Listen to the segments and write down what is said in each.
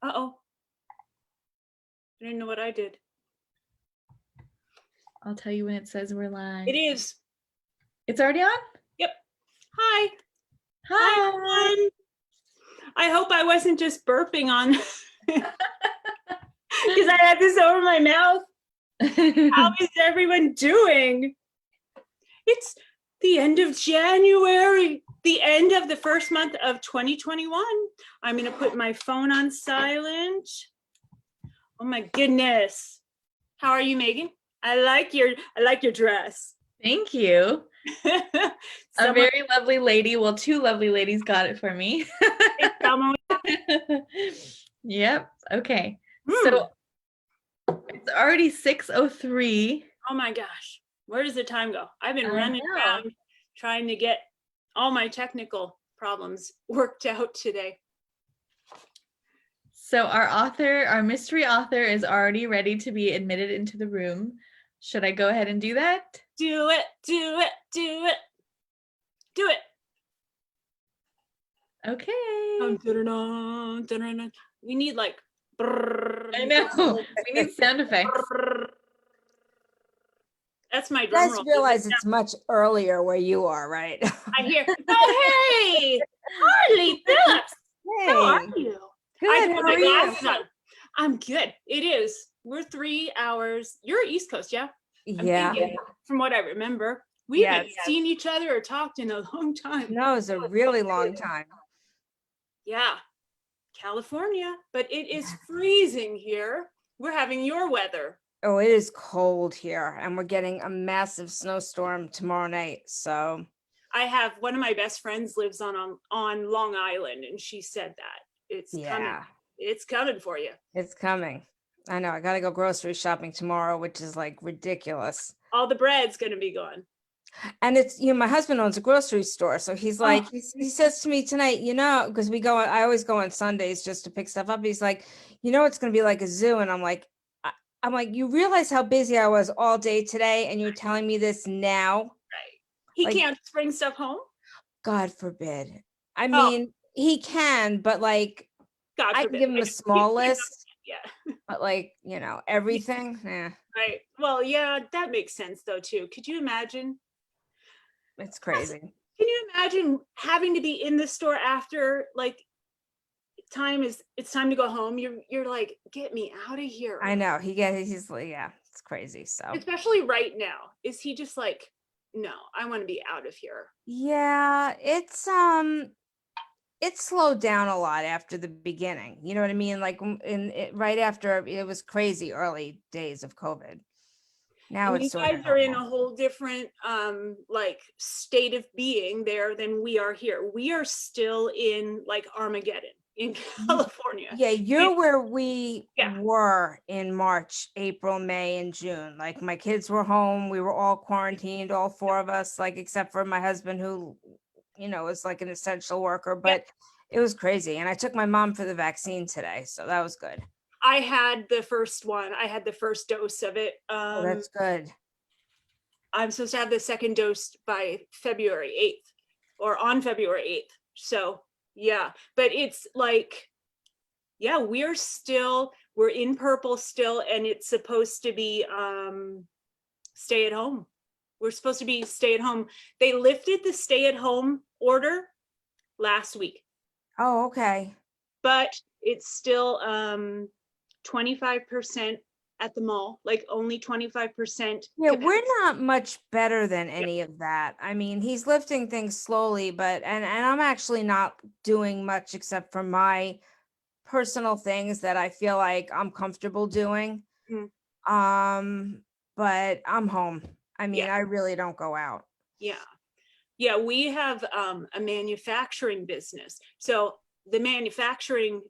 Uh-oh. I didn't know what I did. I'll tell you when it says we're live. It is. It's already on? Yep. Hi. Hi. Everyone. I hope I wasn't just burping on because I had this over my mouth. How is everyone doing? It's the end of January, the end of the first month of 2021. I'm going to put my phone on silent. Oh my goodness. How are you, Megan? I like your dress. Thank you. A Someone, very lovely lady. Well, two lovely ladies got it for me. someone, Yep. Okay. So it's already 6:03. oh my gosh. Where does the time go? I've been I running know. around trying to get all my technical problems worked out today. So our mystery author is already ready to be admitted into the room. Should I go ahead and do that? Do it, do it, do it, do it. Okay. We need like. I know. We need sound effects. That's my You drum guys roll. realize it's much earlier where you are, right? I hear, oh, hey, Carly Phillips. How are you? Good. I How put my are you? glasses on. I'm good. It is. We're 3 hours. You're East Coast, yeah? I'm Yeah. thinking, from what I remember, we haven't seen each other or talked in a long time. No, it's a really long time. Yeah, California, but it is freezing here. We're having your weather. Oh, it is cold here, and we're getting a massive snowstorm tomorrow night. So I have one of my best friends lives on Long Island, and she said that it's coming. It's coming for you. It's coming. I know. I got to go grocery shopping tomorrow, which is like ridiculous. All the bread's going to be gone. And it's, my husband owns a grocery store. So he's like, he says to me tonight, because I always go on Sundays just to pick stuff up. He's like, it's going to be like a zoo. And I'm like, you realize how busy I was all day today, and you're telling me this now? Right. He can't just bring stuff home? God forbid. I mean, he can, but like, God I forbid. can give him a small list. Yeah. But like, everything. Right. Well, yeah, that makes sense though, too. Could you imagine? It's crazy. Can you imagine having to be in the store after like it's time to go home? You're like, get me out of here. I know. He's like, yeah, it's crazy. So especially right now. Is he just like, no, I want to be out of here? Yeah, it slowed down a lot after the beginning. You know what I mean? Like right after, it was crazy early days of COVID. Now and it's you guys are in a whole different like state of being there than we are here. We are still in like Armageddon in California. Yeah, you're where we were in March, April, May, and June. Like my kids were home. We were all quarantined, all 4 of us, like except for my husband who, was like an essential worker, but it was crazy. And I took my mom for the vaccine today, so that was good. I had the first one. I had the first dose of it. Oh, that's good. I'm supposed to have the second dose by February 8th or on February 8th. So yeah, but it's like, yeah, we're in purple still, and it's supposed to be stay at home. We're supposed to be stay at home. They lifted the stay at home order last week. Oh, okay. But it's still 25% at the mall, like only 25%. Yeah, we're not much better than any of that. I mean, he's lifting things slowly, but and I'm actually not doing much except for my personal things that I feel like I'm comfortable doing. But I'm home. I mean, I really don't go out. Yeah, we have a manufacturing business. So the manufacturing,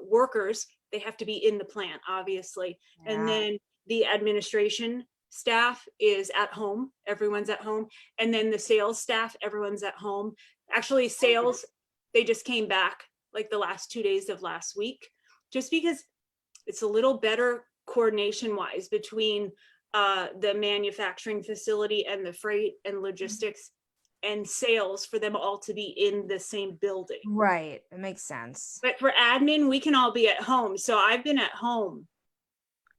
workers, they have to be in the plant, obviously. Yeah. And then the administration staff is at home. Everyone's at home. And then the sales staff, everyone's at home. Actually, sales, they just came back like the last 2 days of last week, just because it's a little better coordination wise between the manufacturing facility and the freight and logistics. and sales for them all to be in the same building. Right. It makes sense. But for admin, we can all be at home. So I've been at home.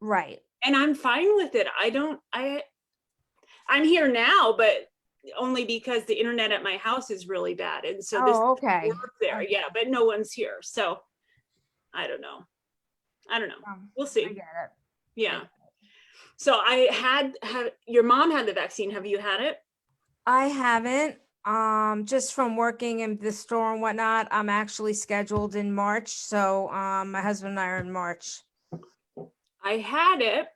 Right. And I'm fine with it. I'm here now, but only because the internet at my house is really bad. And so this Oh, okay. work there. Yeah, but no one's here. So I don't know. We'll I see. get it. Yeah. So I had your mom had the vaccine. Have you had it? I haven't. Just from working in the store and whatnot, I'm actually scheduled in March. So my husband and I are in March. I had it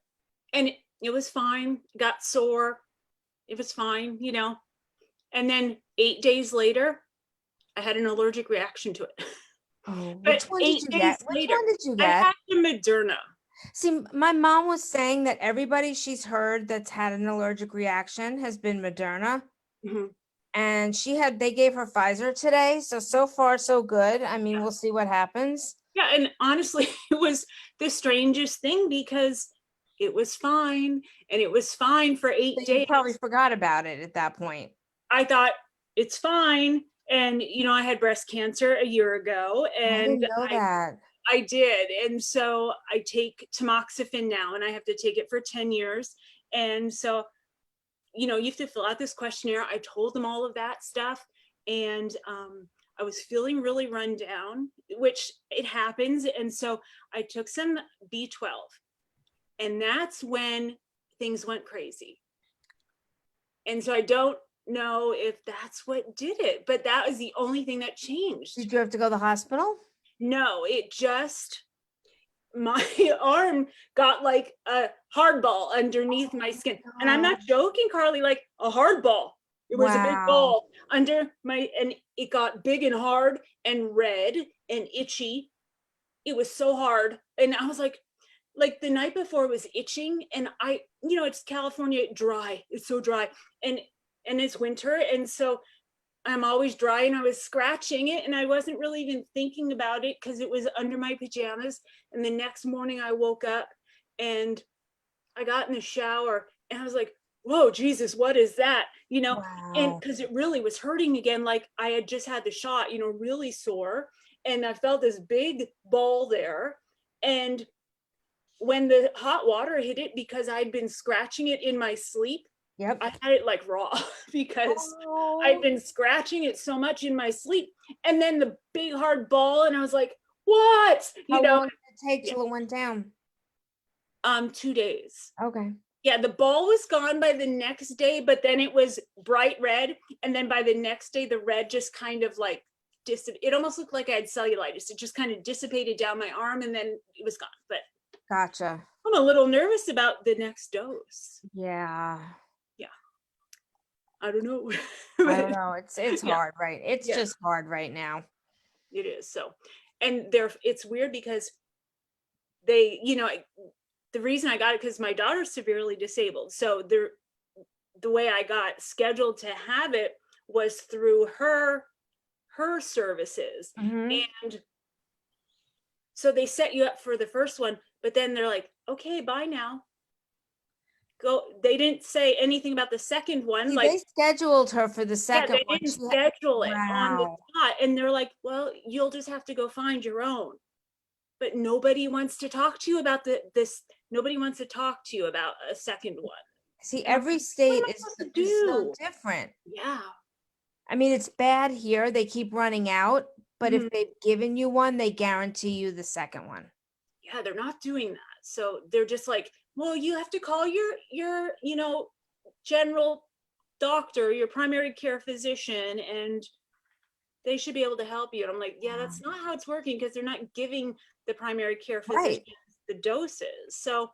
and it was fine. Got sore. It was fine, you know. And then 8 days later, I had an allergic reaction to it. Oh, But which one did 8 you days get? Which later, one did you I get? had the Moderna. See, my mom was saying that everybody she's heard that's had an allergic reaction has been Moderna. Mhm. And they gave her Pfizer today. So far, so good. I mean, we'll see what happens. Yeah, and honestly, it was the strangest thing because it was fine and it was fine for 8 So you days. probably forgot about it at that point. I thought it's fine. And, you know, I had breast cancer a year ago I and didn't know that. I did. And so I take tamoxifen now and I have to take it for 10 years. And so, you know, you have to fill out this questionnaire. I told them all of that stuff. And I was feeling really run down, which it happens. And so I took some B12. And that's when things went crazy. And so I don't know if that's what did it, but that was the only thing that changed. Did you have to go to the hospital? No, it just, my arm got like a hard ball underneath my skin. And I'm not joking, Carly, like a hard ball. It was a big Wow. ball under my, and it got big and hard and red and itchy. It was so hard. And I was like the night before it was itching and I, you know, it's California dry. It's so dry and it's winter. And so I'm always dry and I was scratching it and I wasn't really even thinking about it because it was under my pajamas. And the next morning I woke up and I got in the shower and I was like, whoa, Jesus, what is that? You know, and Wow. because it really was hurting again, like I had just had the shot, you know, really sore. And I felt this big ball there. And when the hot water hit it, because I'd been scratching it in my sleep, Yep. I had it like raw because I'd been scratching it so much in my sleep. And then the big hard ball, and I was like, what? How long did it take till it went down? 2 days. Okay. Yeah, the ball was gone by the next day, but then it was bright red. And then by the next day, the red just kind of like it almost looked like I had cellulitis. It just kind of dissipated down my arm and then it was gone. But Gotcha. I'm a little nervous about the next dose. Yeah. I don't know. I don't know. It's Yeah. hard, right? It's Yeah. just hard right now. It is. So, and it's weird because they, you know, the reason I got it because my daughter's severely disabled. So the way I got scheduled to have it was through her services. Mhm. And so they set you up for the first one, but then they're like, okay, bye now. Go. They didn't say anything about the second one. See, like they scheduled her for the second they one. didn't She schedule it on the Wow. spot. And they're like, well, you'll just have to go find your own. But nobody wants to talk to you about this. Nobody wants to talk to you about a second one. See, And I'm every like, state what am I is supposed to is so do? different. Yeah. I mean, it's bad here. They keep running out, but Mhm. if they've given you one, they guarantee you the second one. Yeah, they're not doing that. So they're just like, well, you have to call your, you know, general doctor, your primary care physician, and they should be able to help you. And I'm like, yeah, that's not how it's working because they're not giving the primary care physicians the doses. So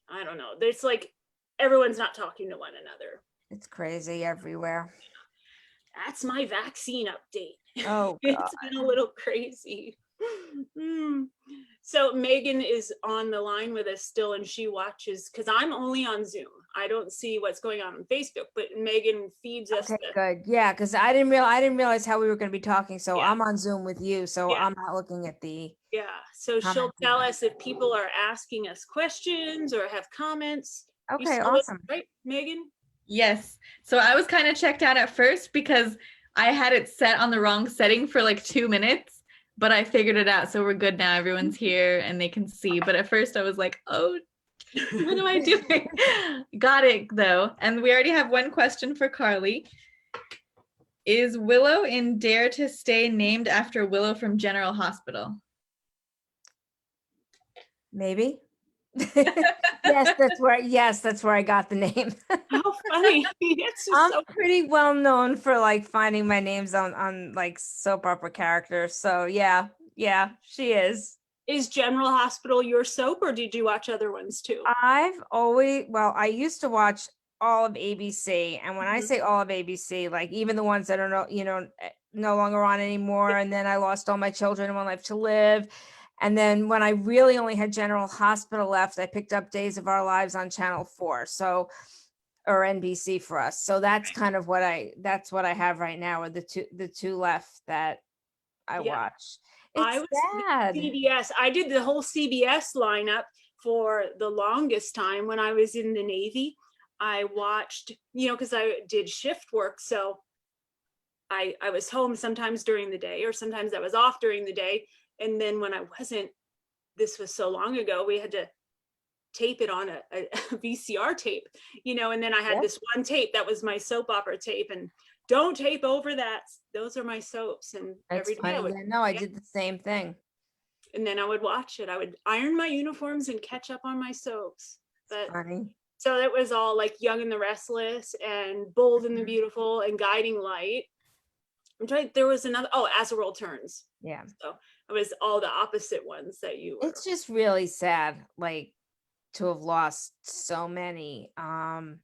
I don't know. There's like everyone's not talking to one another. It's crazy everywhere. That's my vaccine update. Oh God. It's been a little crazy. So Megan is on the line with us still, and she watches because I'm only on Zoom. I don't see what's going on Facebook, but Megan feeds us. Okay, good. Yeah, because I didn't realize how we were going to be talking. So Yeah. I'm on Zoom with you. So Yeah. I'm not looking at the. Yeah. So she'll comments tell either. us if people are asking us questions or have comments. You Okay, still with us, awesome. right, Megan? Yes. So I was kind of checked out at first because I had it set on the wrong setting for like 2 minutes, but I figured it out. So we're good now. Everyone's here and they can see. But at first I was like, oh, what am I doing? Got it though. And we already have one question for Carly. Is Willow in Dare to Stay named after Willow from General Hospital? Maybe. Yes, that's where I got the name. How funny. It's just I'm so pretty well known for like finding my names on like soap opera characters. So yeah, she is. Is General Hospital your soap, or did you watch other ones too? I used to watch all of ABC, and when I Mhm. say all of ABC, like even the ones that are no longer on anymore, and then I lost All My Children and One Life to Live. And then when I really only had General Hospital left, I picked up Days of Our Lives on Channel 4. So or NBC for us. So that's kind of that's what I have right now are the two left that I Yeah, watch. I It's was sad. CBS. I did the whole CBS lineup for the longest time when I was in the Navy. I watched, because I did shift work, so I was home sometimes during the day, or sometimes I was off during the day. And then when I wasn't, this was so long ago, we had to tape it on a VCR tape, and then I had Yep. this one tape that was my soap opera tape, and don't tape over that. Those are my soaps. And It's every day I funny. would, Yeah, no, I yeah, did the same thing. and then I would watch it. I would iron my uniforms and catch up on my soaps. But Funny. so it was all like Young and the Restless and Bold and the Mhm. Beautiful and Guiding Light. I'm trying, there was another, As the World Turns. Yeah. So it was all the opposite ones that you were. It's just really sad, like to have lost so many. And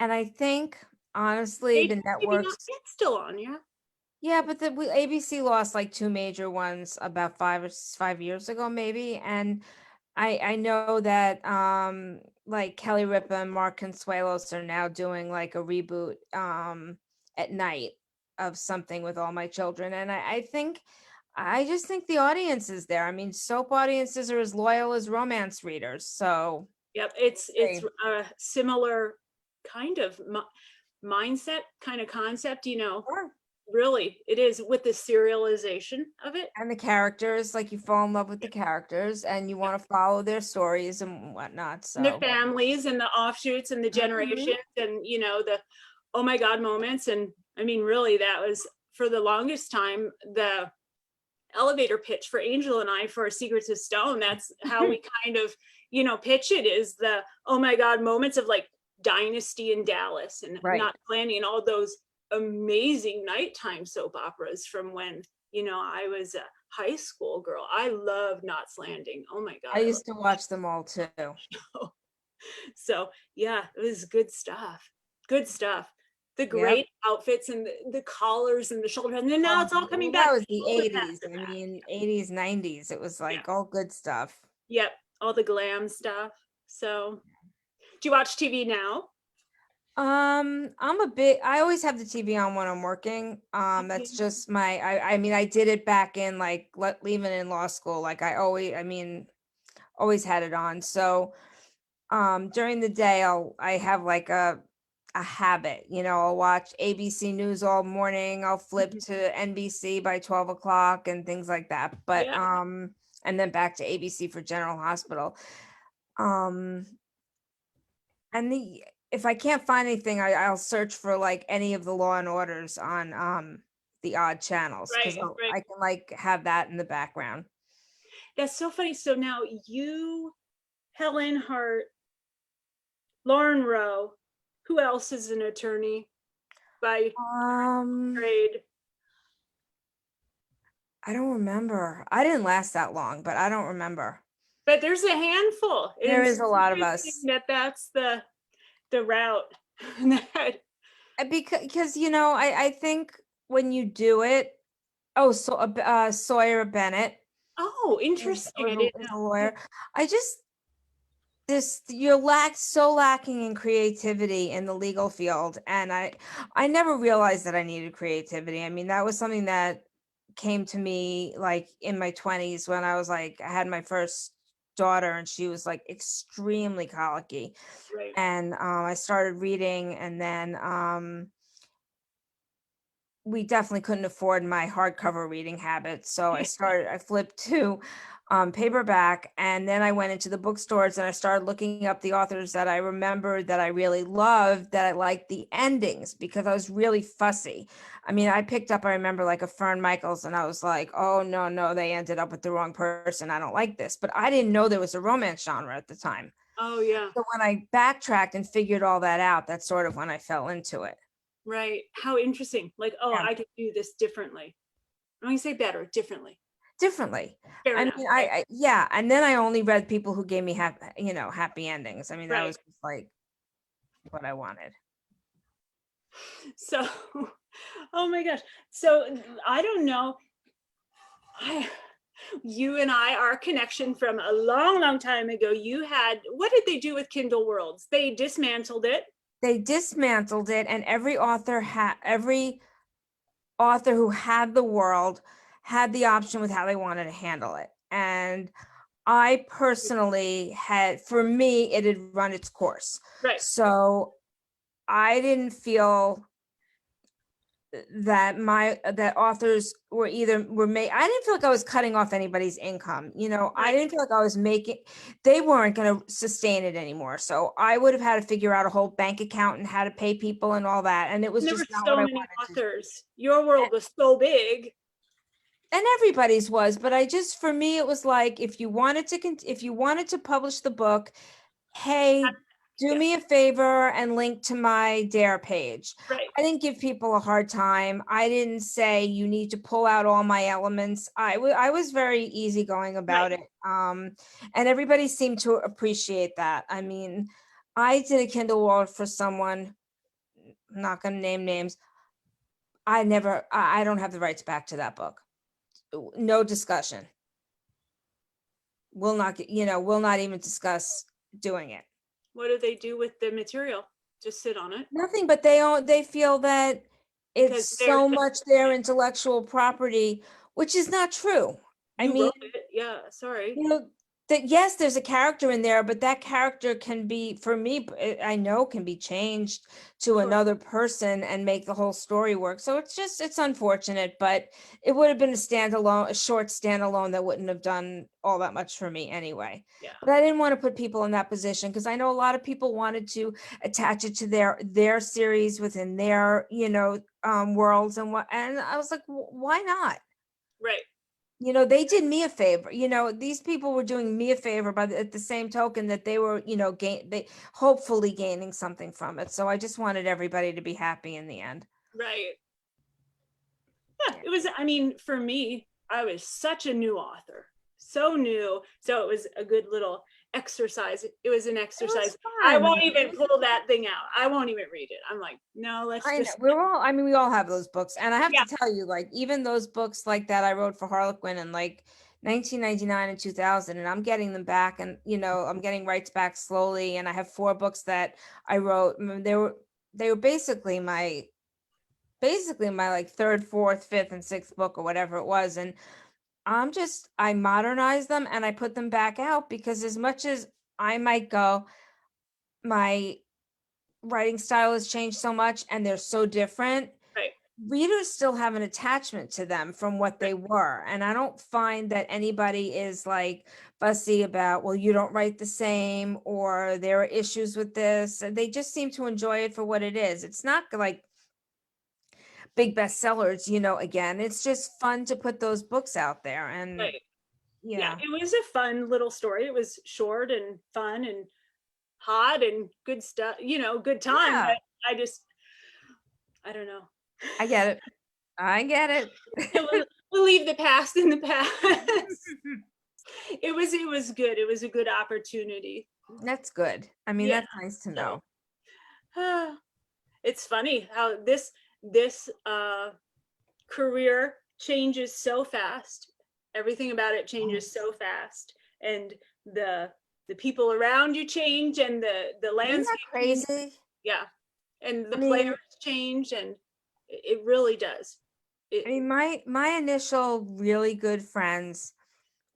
I think honestly, the Maybe not, networks, it's still on, yeah. yeah, but ABC lost like two major ones about 5 years ago, maybe. And I know that like Kelly Ripa and Mark Consuelos are now doing like a reboot at night of something with All My Children. And I just think the audience is there. I mean, soap audiences are as loyal as romance readers. So Yep, it's see. a similar kind of mindset, kind of concept, Sure. really it is, with the serialization of it. And the characters, like you fall in love with the characters and you want to follow their stories and whatnot. And the So families and the offshoots and the Mhm. generations, and the oh my god moments. And I mean, really, that was for the longest time the elevator pitch for Angel and I for Secrets of Stone. That's how we kind of, pitch it, is the oh my god moments of like Dynasty in Dallas and Right. Not Planning, and all those amazing nighttime soap operas from when, I was a high school girl. I love Knots Landing. Oh my god, I I love used to watch them all too. it. So yeah, it was good stuff. Good stuff. The Yep. great outfits and the collars and the shoulder pads. And then now Well, it's all coming that back. was The the shoulder pads 80s. are I back. mean, 80s, 90s. It was Yeah. like all good stuff. Yep. All the glam stuff. So do you watch TV now? I always have the TV on when I'm working. That's just I mean, I did it back in like leaving in law school. Like always had it on. So, during the day I have like a habit, I'll watch ABC News all morning. I'll flip Mhm. to NBC by 12 o'clock and things like that. But, Yeah. and then back to ABC for General Hospital. Um, and if I can't find anything, I'll search for like any of the Law and Orders on the odd channels because Right. Right. I can like have that in the background. That's so funny. So now you, Helen Hart, Lauren Rowe, who else is an attorney by Um, trade? I don't remember. I didn't last that long, but I don't remember. But there's a handful. There It's is a lot of interesting us. that that's the route. That, Because I think when you do it, so Sawyer Bennett oh, interesting. I didn't is a know. lawyer. I just you're so lacking in creativity in the legal field, and I never realized that I needed creativity. I mean, that was something that came to me like in my 20s when I was like I had my first daughter, and she was like extremely colicky. Right. And I started reading, and then we definitely couldn't afford my hardcover reading habit. So I flipped to paperback, and then I went into the bookstores and I started looking up the authors that I remembered that I really loved, that I liked the endings, because I was really fussy. I mean, I picked up, I remember like a Fern Michaels, and I was like, oh, no, no, they ended up with the wrong person. I don't like this. But I didn't know there was a romance genre at the time. Oh yeah. So when I backtracked and figured all that out, that's sort of when I fell into it. Right. How interesting. Like, oh, Yeah. I could do this differently. I'm going to say better, differently. Differently. Fair I enough. mean, yeah, and then I only read people who gave me happy endings. I mean, that Right. was just like what I wanted. So, oh my gosh. So I don't know. You and I, our connection from a long, long time ago, what did they do with Kindle Worlds? They dismantled it. They dismantled it, and every author who had the world had the option with how they wanted to handle it. And I personally for me, it had run its course. Right. So I didn't feel that authors I didn't feel like I was cutting off anybody's income. I didn't feel like I was they weren't going to sustain it anymore. So I would have had to figure out a whole bank account and how to pay people and all that. And it was There just were not so what I many wanted to do. authors. Your world was so big. And everybody's was, but for me, it was like, if you wanted to publish the book, hey, do Yeah. me a favor and link to my Dare page. Right. I didn't give people a hard time. I didn't say you need to pull out all my elements. I was very easygoing about it. And everybody seemed to appreciate that. I mean, I did a Kindle World for someone, I'm not going to name names. I don't have the rights back to that book. No discussion. Will not even discuss doing it. What do they do with the material? Just sit on it? Nothing, but they feel that Because it's they're so much their intellectual property, which is not true. I you mean, wrote it. Yeah, sorry. that yes, there's a character in there, but that character can be, for me, I know, can be changed to Sure. another person and make the whole story work. So it's unfortunate, but it would have been a short standalone that wouldn't have done all that much for me anyway. Yeah. But I didn't want to put people in that position, because I know a lot of people wanted to attach it to their series within their worlds, and I was like, why not? Right. They did me a favor. These people were doing me a favor at the same token that they were, they hopefully gaining something from it. So I just wanted everybody to be happy in the end. Right. Yeah, it was, I mean, for me, I was such a new author, so new. So it was a good little exercise. It was an exercise. I won't even pull that thing out. I won't even read it. I'm like, no, let's just. We all have those books. And I have to tell you, like, even those books like that I wrote for Harlequin in like 1999 and 2000, and I'm getting them back, and I'm getting rights back slowly. And I have 4 books that I wrote. They were basically my like 3rd, 4th, 5th, and 6th book, or whatever it was. And I modernize them and I put them back out, because as much as I might go, my writing style has changed so much and they're so different. Right. Readers still have an attachment to them from what they were. And I don't find that anybody is like fussy about, well, you don't write the same, or there are issues with this. They just seem to enjoy it for what it is. It's not like big bestsellers, again, it's just fun to put those books out there. And Right. yeah, It was a fun little story. It was short and fun and hot and good stuff, good time. Yeah. But I don't know. I get it. We'll leave the past in the past. It was good. It was a good opportunity. That's good. I mean, Yeah, that's nice to know. It's funny how this career changes so fast. Everything about it changes so fast, and the people around you change, and the landscape. Isn't that crazy? Yeah, and the players change, and it really does. I mean, my initial really good friends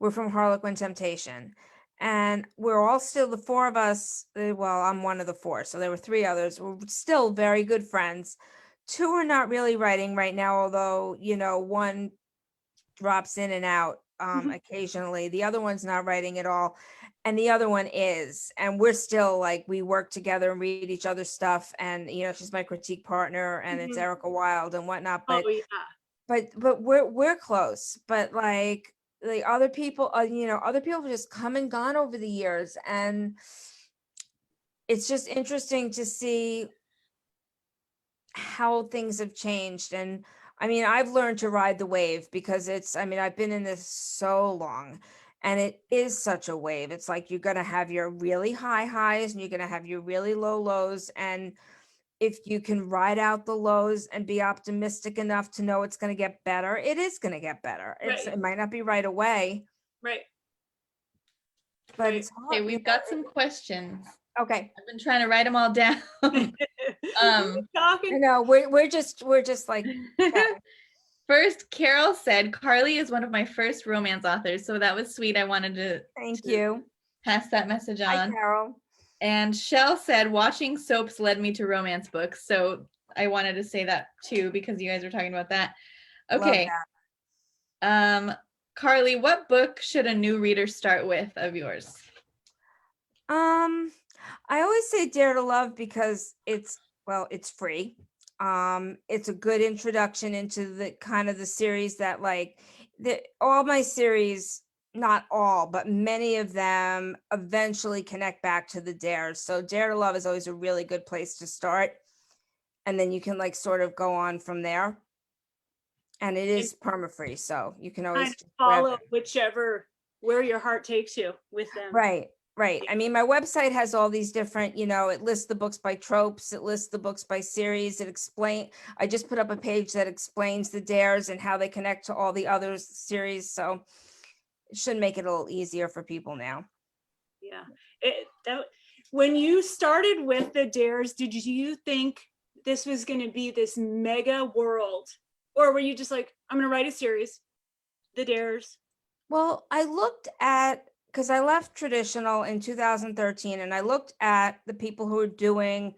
were from Harlequin Temptation, And we're all still, the four of us, well, I'm one of the four, so there were three others. We're still very good friends. Two are not really writing right now, although, one drops in and out occasionally. The other one's not writing at all. And the other one is. And we're still like, we work together and read each other's stuff. And, she's my critique partner, and it's Mhm. Erica Wilde and whatnot. Oh, But yeah. but we're close. But like the other people, other people have just come and gone over the years. And it's just interesting to see how things have changed. And I mean, I've learned to ride the wave because I've been in this so long, and it is such a wave. It's like you're going to have your really high highs and you're going to have your really low lows. And if you can ride out the lows and be optimistic enough to know it's going to get better, it is going to get better. Right. It might not be right away, Right. but Right. it's Okay, hard. we've got some questions. Okay. I've been trying to write them all down. I Talking. know we're just like, First, Carol said, Carly is one of my first romance authors. So that was sweet. I wanted to thank you. pass that message Hi, on. Carol. And Shell said, watching soaps led me to romance books. So I wanted to say that too, because you guys were talking about that. Okay. Carly, what book should a new reader start with of yours? I always say Dare to Love because it's free. It's a good introduction into the kind of the series that all my series, not all, but many of them eventually connect back to the dares. So Dare to Love is always a really good place to start. And then you can like sort of go on from there. And it is perma-free, so you can always Kind of follow where your heart takes you with them. Right. I mean, my website has all these different, it lists the books by tropes, it lists the books by series, I just put up a page that explains the dares and how they connect to all the other series. So it should make it a little easier for people now. Yeah. When you started with the dares, did you think this was going to be this mega world? Or were you just like, I'm going to write a series, the dares? Well, I looked at, because I left traditional in 2013, and I looked at the people who were doing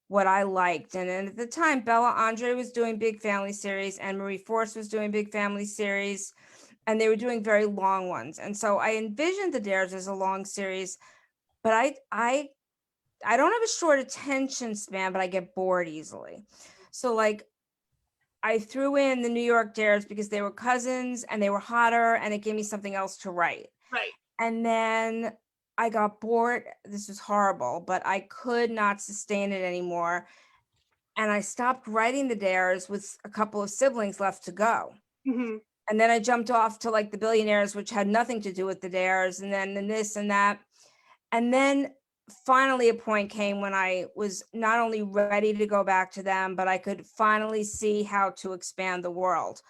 what I liked. And at the time, Bella Andre was doing big family series, and Marie Force was doing big family series, and they were doing very long ones. And so I envisioned the dares as a long series, but I don't have a short attention span, but I get bored easily. So like I threw in the New York dares because they were cousins and they were hotter, and it gave me something else to write. Right. And then I got bored. This was horrible, but I could not sustain it anymore. And I stopped writing the dares with a couple of siblings left to go. Mm-hmm. And then I jumped off to like the billionaires, which had nothing to do with the dares, and then this and that. And then finally a point came when I was not only ready to go back to them, but I could finally see how to expand the world.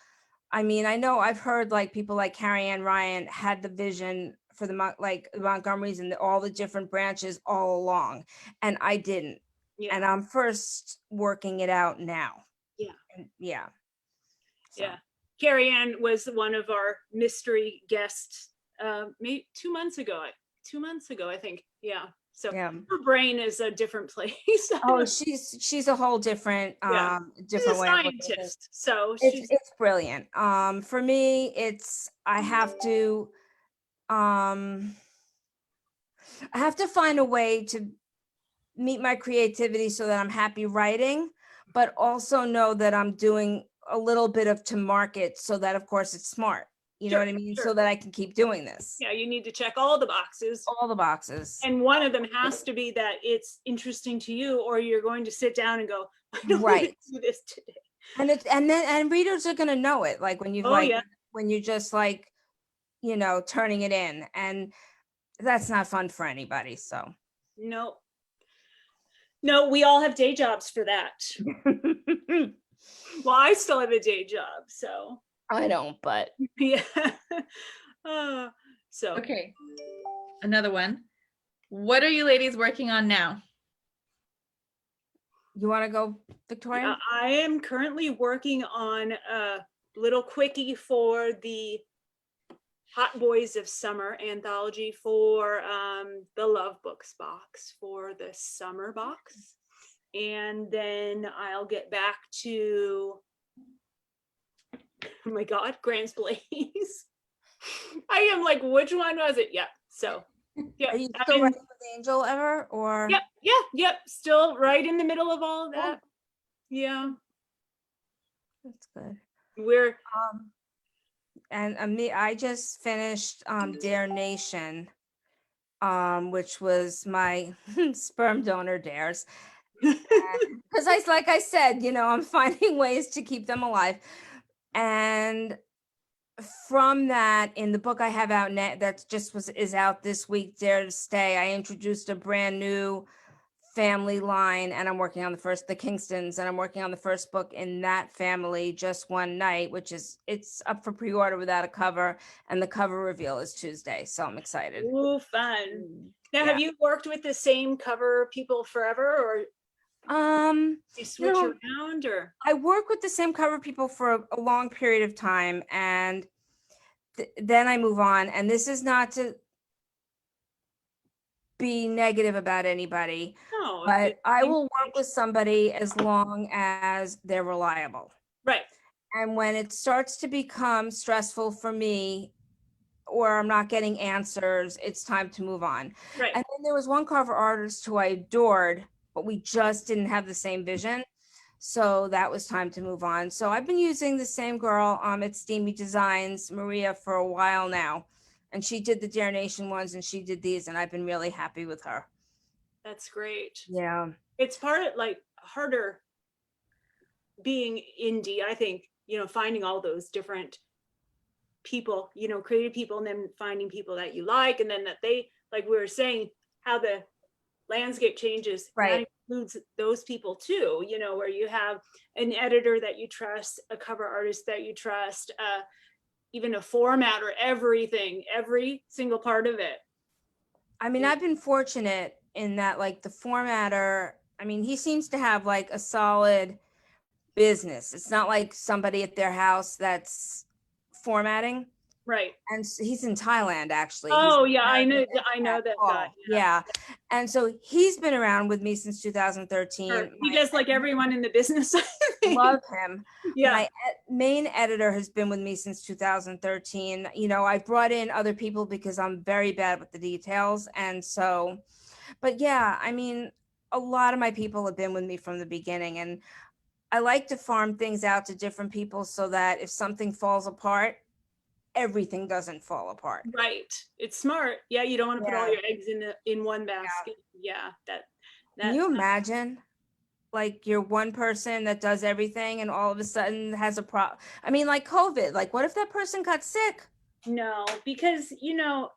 I mean, I know I've heard like people like Carrie Ann Ryan had the vision for the Montgomerys and all the different branches all along, and I didn't. Yeah. And I'm first working it out now. Yeah. Yeah. So. Yeah. Carrie Ann was one of our mystery guests maybe 2 months ago. 2 months ago, I think. Yeah. So yeah. her brain is a different place. Oh, she's a whole different different way of looking at it. So it's brilliant. For me, I have to find a way to meet my creativity so that I'm happy writing, but also know that I'm doing a little bit of to market so that of course it's smart. You know what I mean? Sure. So that I can keep doing this. Yeah, you need to check all the boxes. All the boxes. And one of them has to be that it's interesting to you, or you're going to sit down and go, I don't want to do this today. And readers are gonna know it, like when you when you just like, turning it in, and that's not fun for anybody. So no, we all have day jobs for that. Well, I still have a day job, so I don't, but yeah. So okay, another one. What are you ladies working on now? You want to go, Victoria? I am currently working on a little quickie for the Hot Boys of Summer anthology for the Love Books box for the summer box. And then I'll get back to, oh my God, Grant's Blaze. I am like, which one was it? Yep. So, yeah. Are you still writing with Angel ever, or? Yep. Still right in the middle of all of that. Yeah. That's good. We're and me, I just finished Dare Nation, which was my sperm donor dares. Because like I said, I'm finding ways to keep them alive. And from that, in the book I have out now, that is out this week, Dare to Stay, I introduced a brand new family line, and I'm working on the Kingstons, and I'm working on the first book in that family just one night, it's up for pre-order without a cover, and the cover reveal is Tuesday, so I'm excited. Ooh, fun. Now, have you worked with the same cover people forever, or you switch around, or? I work with the same cover people for a long period of time, and then I move on, and this is not to be negative about anybody, but I will work with somebody as long as they're reliable. Right. And when it starts to become stressful for me, or I'm not getting answers, it's time to move on. Right. And then there was one cover artist who I adored, but we just didn't have the same vision. So that was time to move on. So I've been using the same girl at Steamy Designs, Maria, for a while now. And she did the Dare Nation ones, and she did these, and I've been really happy with her. That's great. Yeah. It's harder being indie, I think, finding all those different people, creative people, and then finding people that you like, and then that they, like we were saying, how the landscape changes. Right. That includes those people too, where you have an editor that you trust, a cover artist that you trust, even a formatter, everything, every single part of it. I mean, I've been fortunate in that, like, the formatter, I mean, he seems to have like a solid business. It's not like somebody at their house that's formatting. Right. And he's in Thailand, actually. Oh, yeah, I know that guy. Yeah. And so he's been around with me since 2013. Sure. He does like everyone in the business. Love him. Yeah. My main editor has been with me since 2013. I brought in other people because I'm very bad with the details. And so, but yeah, I mean, a lot of my people have been with me from the beginning, and I like to farm things out to different people so that if something falls apart, everything doesn't fall apart. Right. It's smart. Yeah, you don't want to put all your eggs in one basket. Yeah. Can you imagine, like, you're one person that does everything, and all of a sudden has a problem? I mean, like COVID, like, what if that person got sick? No, because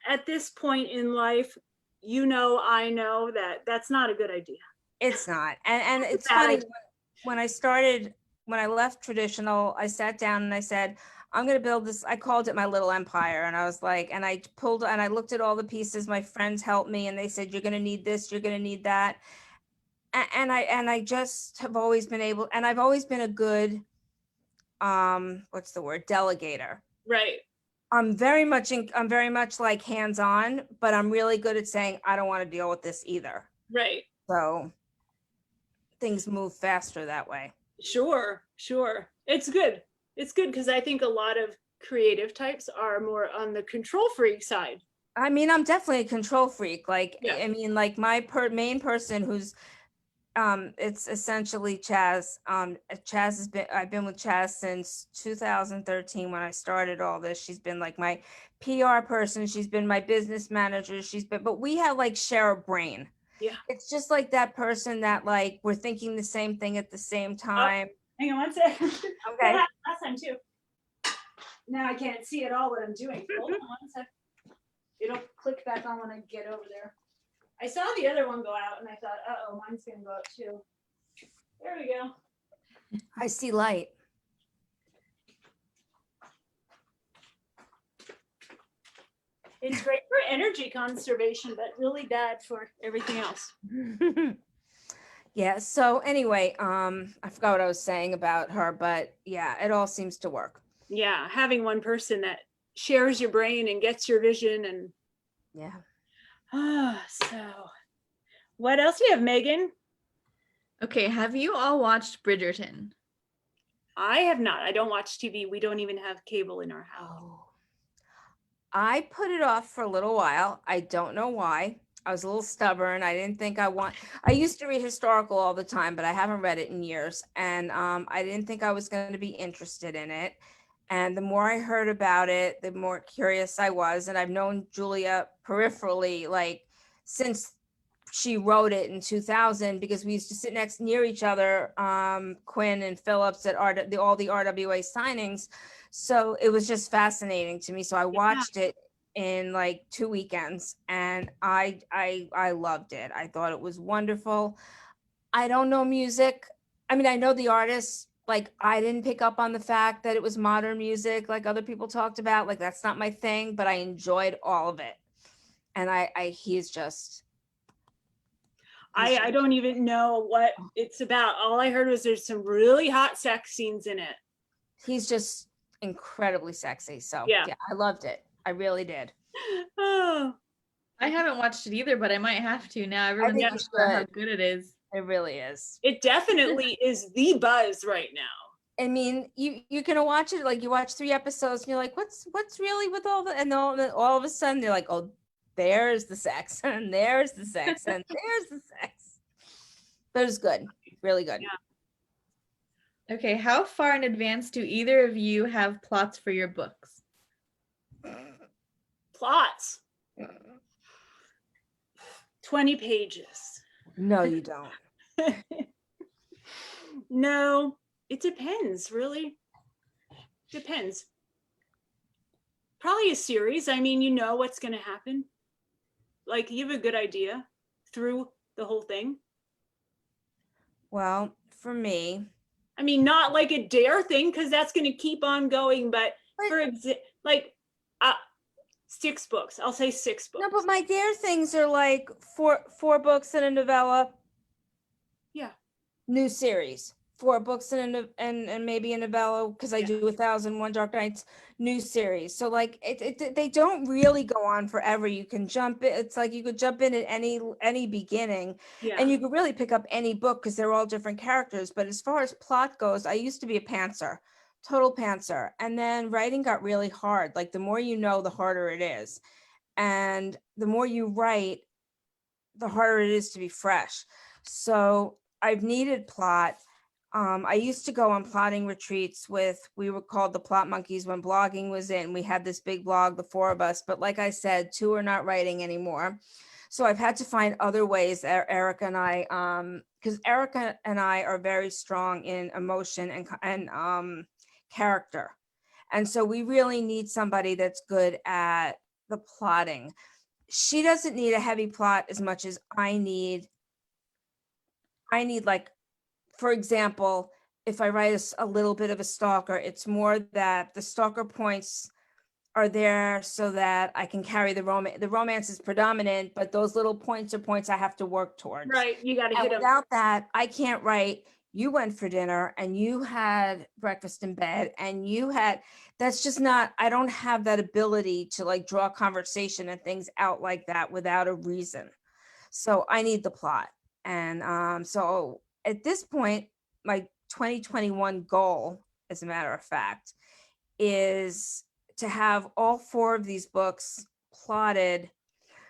at this point in life, I know that that's not a good idea. It's not. And it's funny, when I left traditional, I sat down and I said, I'm going to build this. I called it my little empire. And I was like, and I looked at all the pieces. My friends helped me, and they said, you're going to need this, you're going to need that. And I just have always been able, and I've always been a good, what's the word? Delegator. Right. I'm very much like hands-on, but I'm really good at saying, I don't want to deal with this either. Right. So things move faster that way. Sure. It's good. Because I think a lot of creative types are more on the control freak side. I mean, I'm definitely a control freak. Like, yeah. I mean, like my main person who's, it's essentially Chaz. I've been with Chaz since 2013 when I started all this. She's been like my PR person. She's been my business manager. But we have like share a brain. Yeah. It's just like that person that like, we're thinking the same thing at the same time. Oh, hang on one second. Okay. Last time too. Now I can't see at all what I'm doing. Hold on one second. It'll click back on when I get over there. I saw the other one go out and I thought, uh-oh, mine's gonna go out too. There we go. I see light. It's great for energy conservation, but really bad for everything else. Yeah, so anyway, I forgot what I was saying about her, but yeah, it all seems to work. Yeah, having one person that shares your brain and gets your vision. And Yeah. so what else do you have, Megan? Okay, have you all watched Bridgerton? I have not. I don't watch TV. We don't even have cable in our house. Oh. I put it off for a little while. I don't know why. I was a little stubborn. I didn't think I used to read historical all the time, but I haven't read it in years. And I didn't think I was going to be interested in it. And the more I heard about it, the more curious I was. And I've known Julia peripherally, like since she wrote it in 2000, because we used to sit near each other, Quinn and Phillips at all the RWA signings. So it was just fascinating to me. So I watched it in like 2 weekends, and I loved it. I thought it was wonderful. I don't know music. I mean, I know the artists. Like, I didn't pick up on the fact that it was modern music like other people talked about. Like, that's not my thing, but I enjoyed all of it. And he's just. I don't even know what it's about. All I heard was there's some really hot sex scenes in it. He's just incredibly sexy. So yeah, I loved it. I really did. Oh, I haven't watched it either, but I might have to now. Everyone's talking about how good it is. It really is. It definitely is the buzz right now. I mean, you're gonna watch it, like you watch 3 episodes and you're like, what's really with all the, and all of a sudden they're like, oh, there's the sex and there's the sex and there's the sex. But it's good, really good. Yeah. Okay, how far in advance do either of you have plots for your books? Plots. 20 pages. No, you don't. No, it depends, really. Depends. Probably a series. I mean, you know what's going to happen. Like, you have a good idea through the whole thing. Well, for me, I mean, not like a Dare thing, because that's going to keep on going. But for like 6 books, I'll say 6 books. No, but my Dare things are like four books and a novella. Yeah. New series. 4 books and maybe a novella, because I do 1001 Dark Nights new series. So like they don't really go on forever. You can jump in. It's like you could jump in at any beginning, and you could really pick up any book because they're all different characters. But as far as plot goes, I used to be a pantser, total pantser, and then writing got really hard. Like the more you know, the harder it is, and the more you write, the harder it is to be fresh. So I've needed plot. I used to go on plotting retreats we were called the Plot Monkeys when blogging was in. We had this big blog, the 4 of us, but like I said, 2 are not writing anymore. So I've had to find other ways that Erica and I, because Erica and I are very strong in emotion and character. And so we really need somebody that's good at the plotting. She doesn't need a heavy plot as much as I need like, for example, if I write a little bit of a stalker, it's more that the stalker points are there so that I can carry the romance. The romance is predominant, but those little points are points I have to work towards. Right, you got to hit them. Without that, I can't write. You went for dinner and you had breakfast in bed and that's just not, I don't have that ability to like draw conversation and things out like that without a reason. So I need the plot. And so at this point, my 2021 goal, as a matter of fact, is to have all 4 of these books plotted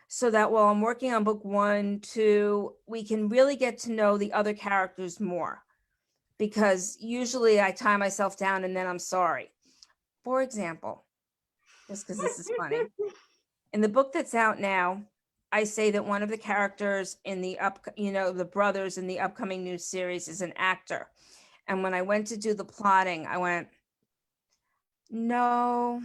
so that while I'm working on book 1, 2, we can really get to know the other characters more. Because usually I tie myself down and then I'm sorry. For example, just because this is funny, in the book that's out now, I say that one of the characters in the brothers in the upcoming new series is an actor. And when I went to do the plotting, I went, no,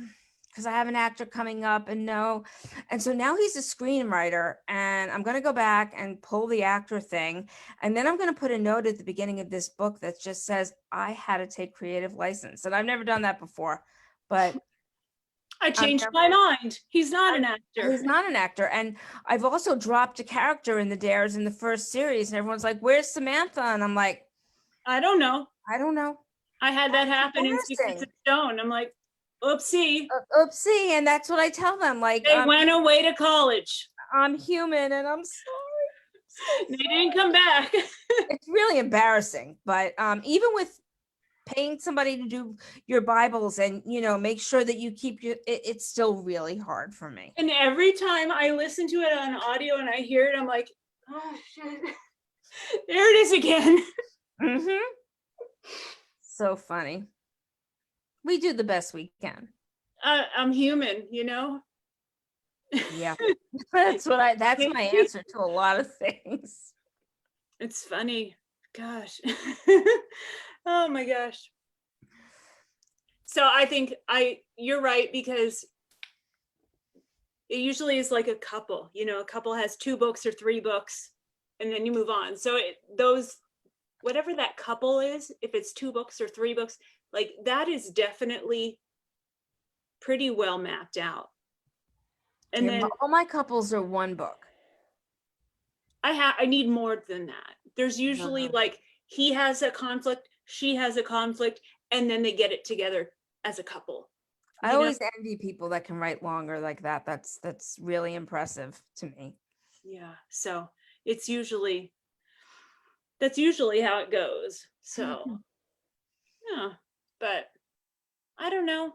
because I have an actor coming up and no. And so now he's a screenwriter and I'm going to go back and pull the actor thing. And then I'm going to put a note at the beginning of this book that just says, I had to take creative license. And I've never done that before, but I changed my mind. He's not an actor. He's not an actor. And I've also dropped a character in the Dares in the first series. And everyone's like, where's Samantha? And I'm like, I don't know. I don't know. I had that happen in Secrets of Stone. I'm like, Oopsie. Oopsie. And that's what I tell them. Like, They went away to college. I'm human and I'm sorry. They didn't come back. It's really embarrassing. But even with paying somebody to do your Bibles and, make sure that you keep it's still really hard for me. And every time I listen to it on audio and I hear it, I'm like, oh shit. There it is again. Mm-hmm. So funny. We do the best we can. I'm human, Yeah. That's my answer to a lot of things. It's funny. Gosh. Oh my gosh. So I think you're right, because it usually is like a couple, a couple has 2 books or 3 books and then you move on. So whatever that couple is, if it's 2 books or 3 books, like that is definitely pretty well mapped out. And then all my couples are 1 book. I need more than that. There's usually like he has a conflict, she has a conflict, and then they get it together as a couple. I always envy people that can write longer like that. That's really impressive to me. Yeah. So that's usually how it goes. So yeah, but I don't know.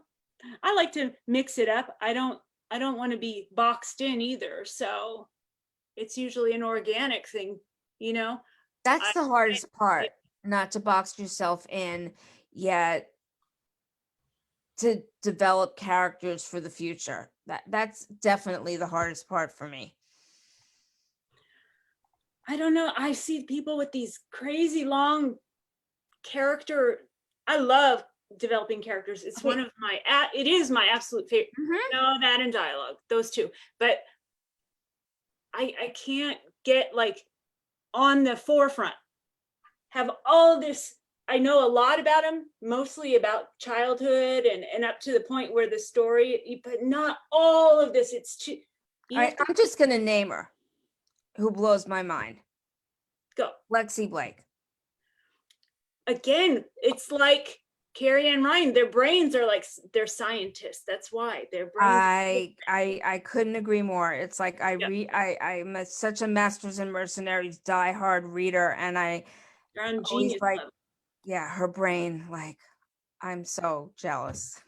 I like to mix it up. I don't want to be boxed in either. So it's usually an organic thing, That's the hardest part, not to box yourself in, yet to develop characters for the future. That's definitely the hardest part for me. I don't know. I see people with these crazy long character. I love developing characters. It's one of it is my absolute favorite. That and dialogue, those 2. But I can't get like on the forefront, have all this. I know a lot about them, mostly about childhood and up to the point where the story, but not all of this. It's too. I'm just gonna name her, who blows my mind. Go. Lexi Blake. Again, it's like Carrie and Ryan. Their brains are like they're scientists. That's why their brains. I couldn't agree more. It's like I'm such a Masters and Mercenaries diehard reader, and they're on genius level. Yeah, her brain, like, I'm so jealous.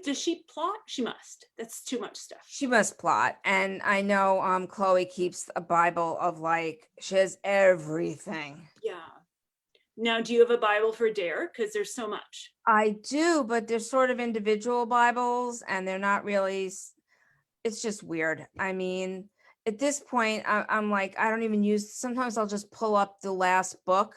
Does she plot? She must. That's too much stuff. She must plot. And I know Chloe keeps a Bible of like, she has everything. Yeah. Now, do you have a Bible for Dare? Because there's so much. I do, but they're sort of individual Bibles and they're not really, it's just weird. I mean, at this point, I'm like, I don't even sometimes I'll just pull up the last book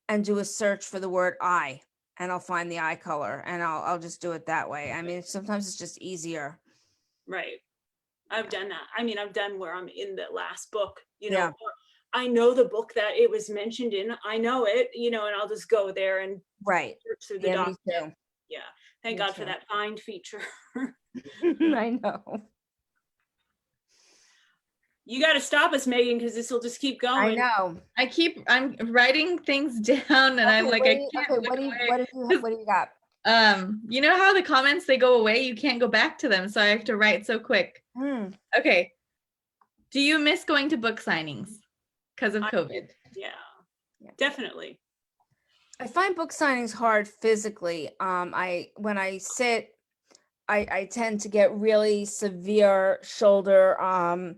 and do a search for the word I, and I'll find the eye color and I'll just do it that way. I mean, sometimes it's just easier. Right. I've done that. I mean, I've done where I'm in the last book, Yeah. I know the book that it was mentioned in, I know it, and I'll just go there and search through the document. Me too. Yeah. Thank God for that find feature. I know. You got to stop us, Megan, because this will just keep going. I know. I'm writing things down and I'm like, I can't. What do you got? You know how the comments, they go away, you can't go back to them, so I have to write so quick. Okay. Do you miss going to book signings because of COVID? Yeah, definitely. I find book signings hard physically. When I sit, I tend to get really severe shoulder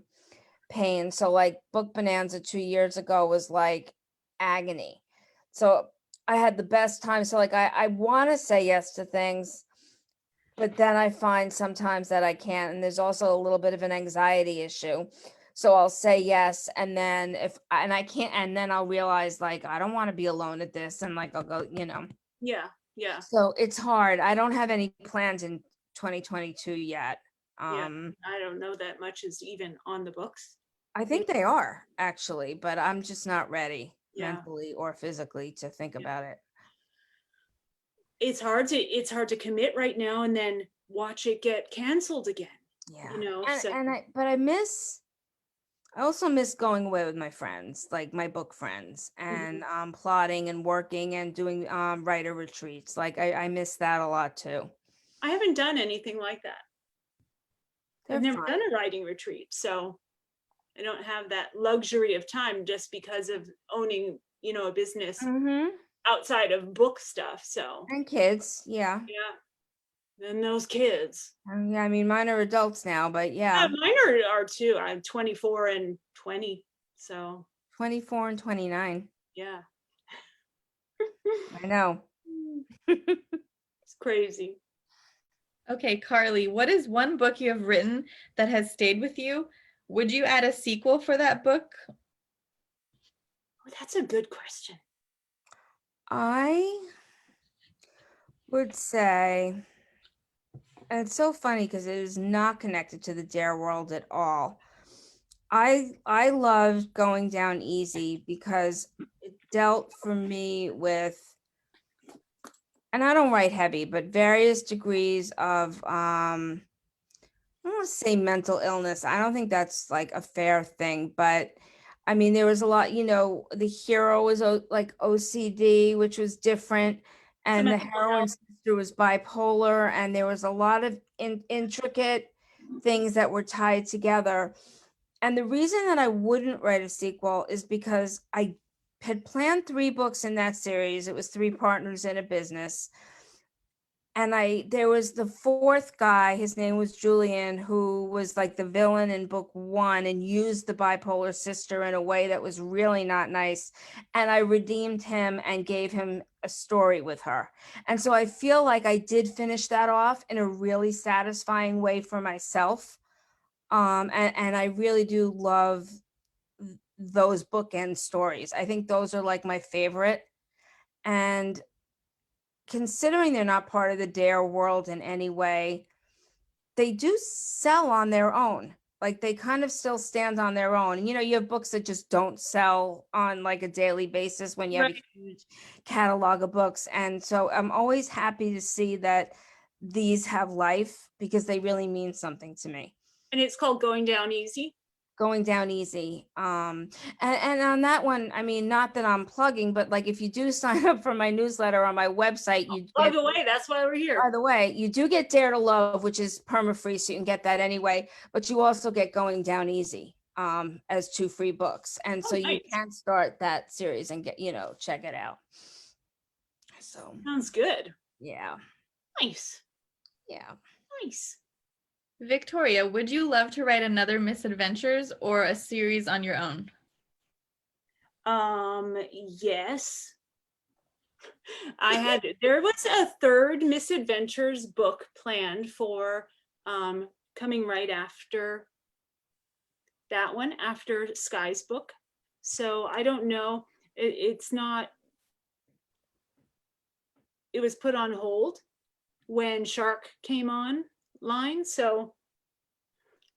pain. So like Book Bonanza 2 years ago was like agony. So I had the best time. So like I want to say yes to things, but then I find sometimes that I can't. And there's also a little bit of an anxiety issue. So I'll say yes, and then I can't, and then I'll realize like I don't want to be alone at this, and like I'll go, Yeah. So it's hard. I don't have any plans in 2022 yet. I don't know that much is even on the books. I think they are actually, but I'm just not ready mentally or physically to think about it. It's hard to commit right now and then watch it get canceled again. Yeah. But I also miss going away with my friends, like my book friends, and plotting and working and doing writer retreats. Like I miss that a lot too. I haven't done anything like that. I've They're never fun. done a writing retreat, so I don't have that luxury of time just because of owning, a business Mm-hmm. outside of book stuff. So And kids, yeah. yeah, then those kids. Yeah, I mean, mine are adults now, but Yeah, yeah, mine are too. I'm 24 and 20. So 24 and 29. yeah. I know. It's crazy. Okay, Carly, what is one book you have written that has stayed with you? Would you add a sequel for that book? Oh, that's a good question. I would say, and it's so funny because it is not connected to the Dare world at all. I loved Going Down Easy because it dealt for me with, and I don't write heavy, but various degrees of I don't want to say mental illness. I don't think that's like a fair thing, but I mean, there was a lot, the hero was like OCD, which was different, Some and the mental health. heroine's sister was bipolar, and there was a lot of intricate things that were tied together. And the reason that I wouldn't write a sequel is because I had planned 3 books in that series. It was 3 partners in a business, and there was the 4th guy, his name was Julian, who was like the villain in book 1 and used the bipolar sister in a way that was really not nice, and I redeemed him and gave him a story with her. And so I feel like I did finish that off in a really satisfying way for myself. And I really do love those bookend stories. I think those are like my favorite. And considering they're not part of the Dare world in any way, they do sell on their own. Like they kind of still stand on their own. And you have books that just don't sell on like a daily basis when you have Right. a huge catalog of books. And so I'm always happy to see that these have life because they really mean something to me. And it's called Going Down Easy. Going Down Easy. And on that one, I mean, not that I'm plugging, but like if you do sign up for my newsletter on my website, you Plug get, away. That's why we're here. by the way, you do get Dare to Love, which is perma-free, so you can get that anyway, but you also get Going Down Easy as 2 free books. And so Oh, you nice. can start that series and get, check it out. So Sounds good. yeah. Nice. Yeah. Nice. Victoria, would you love to write another Misadventures or a series on your own? Yes. There was a 3rd Misadventures book planned for coming right after that one, after Sky's book. So I don't know. It's not, it was put on hold when Shark came online. So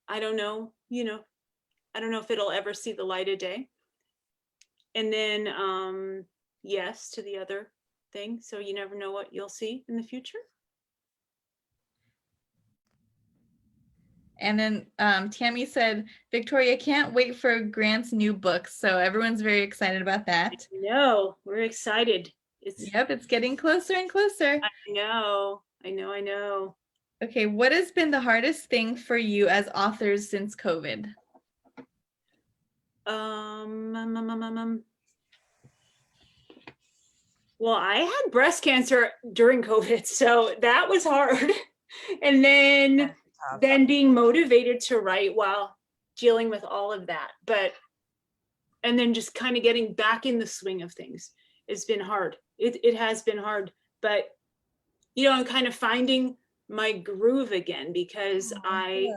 I don't know, I don't know if it'll ever see the light of day. And then yes to the other thing. So you never know what you'll see in the future. And then Tammy said, Victoria can't wait for Grant's new book. So everyone's very excited about that. No, we're excited. Yep, it's getting closer and closer. I know. Okay, what has been the hardest thing for you as authors since COVID? Well, I had breast cancer during COVID, so that was hard. And then being motivated to write while dealing with all of that. And then just kind of getting back in the swing of things. It's been hard. It has been hard, but I'm kind of finding my groove again because I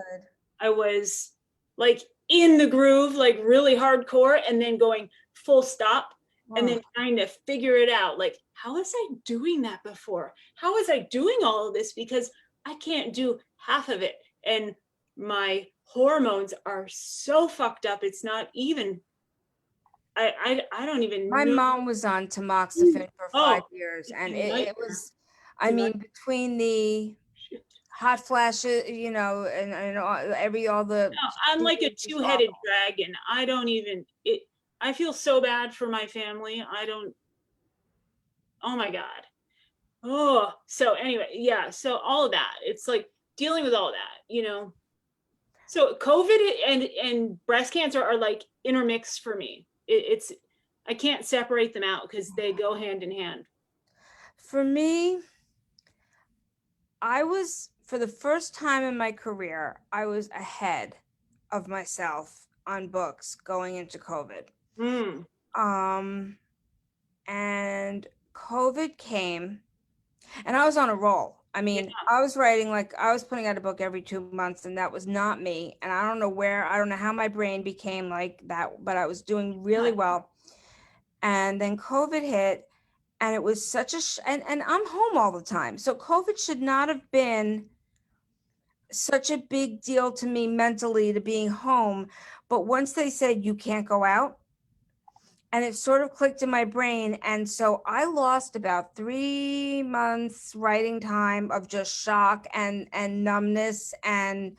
was like in the groove, like really hardcore, and then going full stop and then trying to figure it out. Like, how was I doing that before? How was I doing all of this? Because I can't do half of it. And my hormones are so fucked up. It's not even, I don't even My know. mom was on tamoxifen for 5 years, and it nightmare. was, I mean, between the hot flashes, and all the. No, I'm like a it's just two-headed awful. dragon. I don't even it. I feel so bad for my family. I don't. Oh my God. Oh, so anyway, yeah. So all of that. It's like dealing with all that. So COVID and breast cancer are like intermixed for me. It's I can't separate them out because they go hand in hand. For me, I was, for the first time in my career, I was ahead of myself on books going into COVID. Mm, Um, and COVID came, and I was on a roll. I yeah, mean, I was writing, like, I was putting out a book every 2 months, and that was not me. And I don't know how my brain became like that, but I was doing really well. And then COVID hit, and it was such and I'm home all the time. So COVID should not have been such a big deal to me mentally, to being home. But once they said you can't go out, and it sort of clicked in my brain. And so I lost about 3 months writing time of just shock and numbness. And,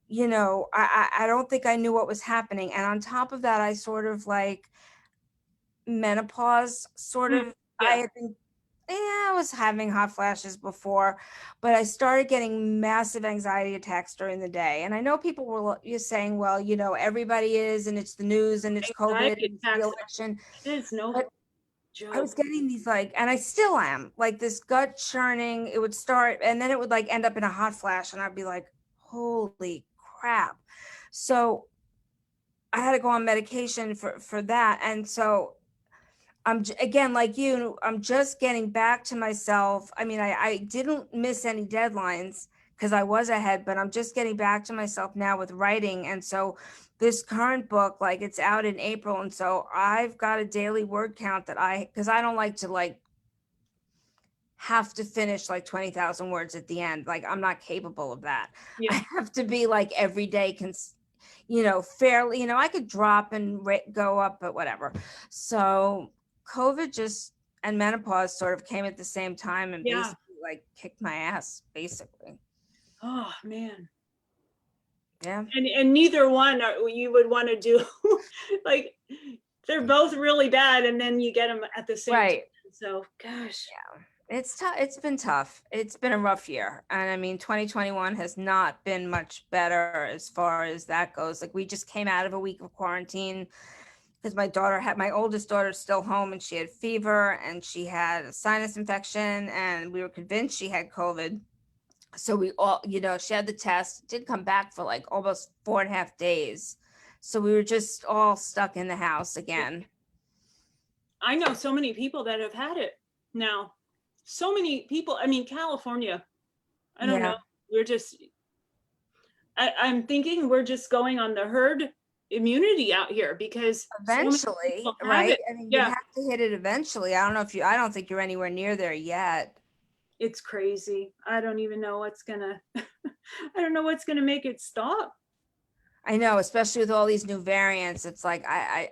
I don't think I knew what was happening. And on top of that, I sort of like menopause sort mm, of, I yeah, had been, I was having hot flashes before, but I started getting massive anxiety attacks during the day. And I know people were just saying, well, everybody is, and it's the news, and it's COVID, anxiety and it's the attacks. election. It is no But I was joke. getting these, like, and I still am, like, this gut churning. It would start, and then it would like end up in a hot flash, and I'd be like, holy crap. So I had to go on medication for that. And so again, like you, I'm just getting back to myself. I mean, I didn't miss any deadlines because I was ahead, but I'm just getting back to myself now with writing. And so this current book, like, it's out in April. And so I've got a daily word count because I don't like to, like, have to finish like 20,000 words at the end. Like, I'm not capable of that. Yeah, I have to be like every day fairly, I could drop and go up, but whatever. So COVID just and menopause sort of came at the same time, and yeah. basically like kicked my ass, basically. Oh man. Yeah. And neither one you would want to do. Like they're both really bad, and then you get them at the same time. Right. So gosh. It's tough. It's been tough. It's been a rough year. And I mean, 2021 has not been much better as far as that goes. Like, we just came out of a week of quarantine because my oldest daughter's still home, and she had fever, and she had a sinus infection, and we were convinced she had COVID. So we all, she had the test, did come back for like almost 4.5 days. So we were just all stuck in the house again. I know so many people that have had it now. So many people. I mean, California. I don't Yeah. know. We're just. I'm thinking we're just going on the herd immunity out here because so many Eventually, people have right? it. I mean, you Yeah, have to hit it eventually. I don't think you're anywhere near there yet. it's crazy. I don't even know what's gonna. I don't know what's gonna make it stop. I know, especially with all these new variants. It's like I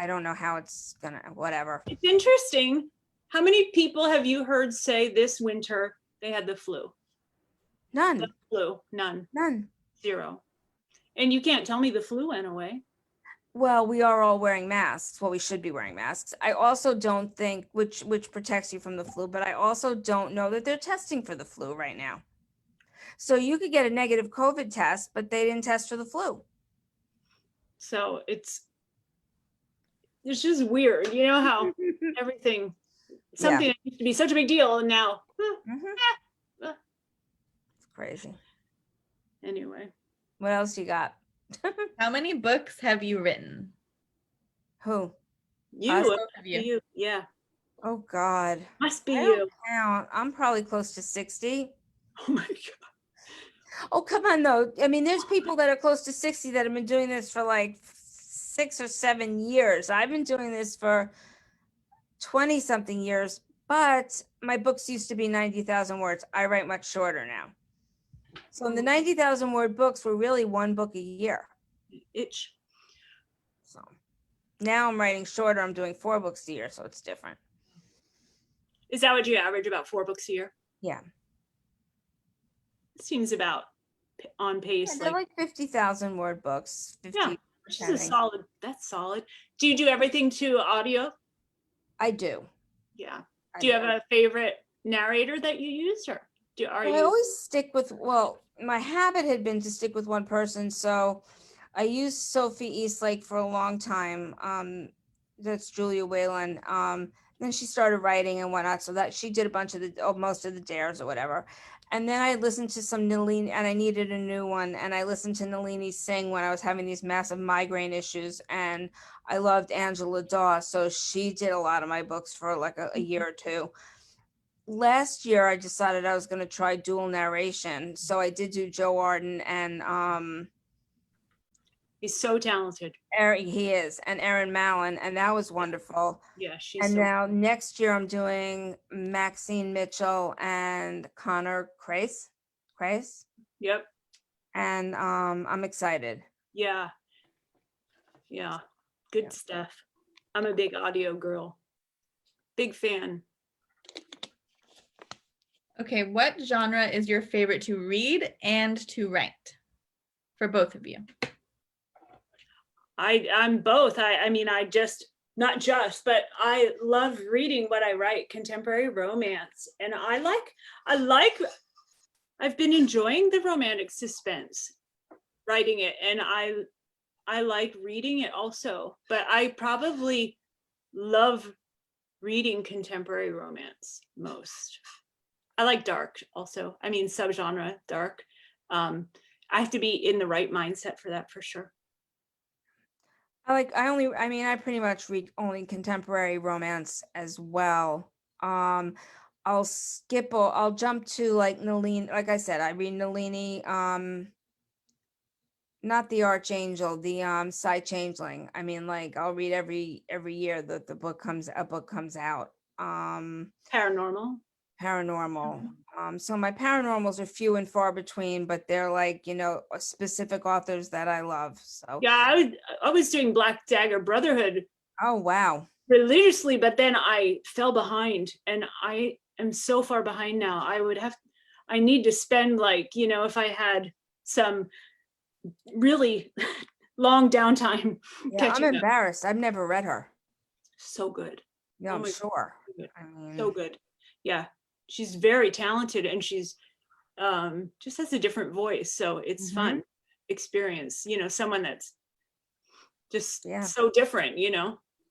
don't know how it's gonna, whatever. It's interesting. How many people have you heard say this winter they had the flu? The None. flu, none, None. zero. And you can't tell me the flu went away. Well, we are all wearing masks. Well, we should be wearing masks. I also don't think, which protects you from the flu, but I also don't know that they're testing for the flu right now. So you could get a negative COVID test, but they didn't test for the flu. So it's just weird. You know how everything, Yeah. something that used to be such a big deal, and now, Mhm. It's crazy. anyway. What else you got? How many books have you written? Who? You, Us? it Both must of be you. you. Yeah, Oh God. must be I don't you. count. I'm probably close to 60. Oh my God. Oh, come on, though. I mean, there's people that are close to 60 that have been doing this for like 6 or 7 years. I've been doing this for 20 something years, but my books used to be 90,000 words. I write much shorter now. So in the 90,000 word books were really one book a year. Itch. So now I'm writing shorter. I'm doing 4 books a year. So it's different. Is that what you average, about 4 books a year? Yeah. seems about on Yeah, pace. they're like 50,000 word books, Yeah, 50 which is a depending. solid, that's solid. Do you do everything to audio? I do. Yeah. I Do you do. have a favorite narrator that you use, or are Well, I you? always stick with, well, my habit had been to stick with one person, so I used Sophie Eastlake for a long time. That's Julia Whalen. Then she started writing and whatnot, so that she did a bunch of most of the dares or whatever. And then I listened to some Nalini, and I needed a new one, and I listened to Nalini sing when I was having these massive migraine issues, and I loved Angela Daw, so she did a lot of my books for like a year or two. Last year I decided I was going to try dual narration, so I did do Joe Arden and He's so talented. he is, and Erin Mallon, and that was wonderful. Yeah, she's And so. now next year I'm doing Maxine Mitchell and Connor Crace, Yep. and I'm excited. Yeah. Yeah. Good Yeah. stuff. I'm a big audio girl. Big fan. Okay, what genre is your favorite to read and to write? For both of you. I'm both. I mean, I just, not just, but I love reading what I write, contemporary romance. And I've been enjoying the romantic suspense, writing it, and I like reading it also, but I probably love reading contemporary romance most. I like dark also. I mean, subgenre dark. I have to be in the right mindset for that, for sure. I pretty much read only contemporary romance as well. I'll jump to like Nalini, like I said, I read Nalini, not the Archangel, the Psy Changeling. I mean, like I'll read every year that a book comes out. Paranormal. Paranormal. So my paranormals are few and far between, but they're like, specific authors that I love. So Yeah, I was doing Black Dagger Brotherhood oh wow. religiously, but then I fell behind, and I am so far behind now. I need to spend, like, if I had some really long downtime Yeah, I'm catching up. embarrassed. I've never read her. So good. Yeah, Oh I'm my sure. God, so good. I mean, So good. Yeah, she's very talented, and she's just has a different voice, so it's fun experience, someone that's just yeah, so different,